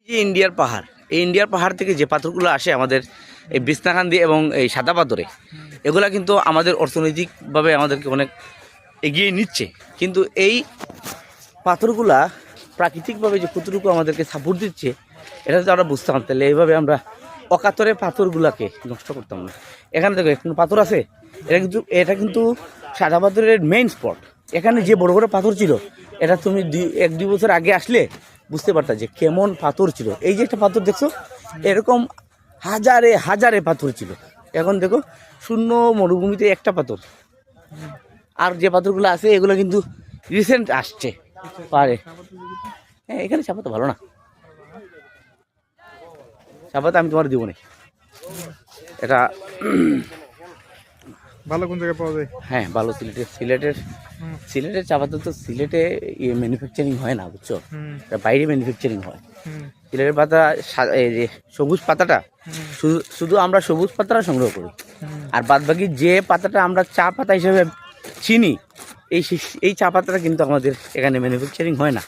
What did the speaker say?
যে ইন্ডিয়ার পাহাড়, এই ইন্ডিয়ার পাহাড় থেকে যে পাথরগুলো আসে আমাদের এই বিছনাকান্দি এবং এই সাদা পাথরে, এগুলা কিন্তু আমাদের অর্থনৈতিকভাবে আমাদেরকে অনেক এগিয়ে নিচ্ছে। কিন্তু এই পাথরগুলা প্রাকৃতিকভাবে যে কতটুকু আমাদেরকে সাপোর্ট দিচ্ছে, এটা যদি আমরা বুঝতাম তাহলে এইভাবে আমরা অকাতরে পাথরগুলাকে নষ্ট করতাম না। এখানে দেখো এখন পাথর আছে, এটা কিন্তু সাদা পাথরের মেইন স্পট। এখানে যে বড় বড় পাথর ছিল, এটা তুমি 1-2 বছর আগে আসলে বুঝতে পারতা যে কেমন পাথর ছিল। এই যে একটা পাথর দেখছো, এরকম হাজারে হাজারে পাথর ছিল। এখন দেখো শূন্য মরুভূমিতে একটা পাথর। আর যে পাথরগুলো আছে এগুলো কিন্তু রিসেন্ট আসছে পারে। হ্যাঁ, এখানে চাপা তো ভালো না, চাপাতে আমি তোমার দিব না। এটা ভালো কোন জায়গায় পাওয়া যায়? হ্যাঁ ভালো, সিলেটের চাপাতে তো সিলেটে ম্যানুফ্যাকচারিং হয় না, বুঝছো, এটা বাইরে ম্যানুফ্যাকচারিং হয়। সিলেটের পাতা এই যে সবুজ পাতাটা শুধু আমরা সবুজ পাতাটা সংগ্রহ করি, আর বাদ বাকি যে পাতাটা আমরা চা পাতা হিসেবে চিনি, এই চা পাতাটা কিন্তু আমাদের এখানে ম্যানুফ্যাকচারিং হয় না।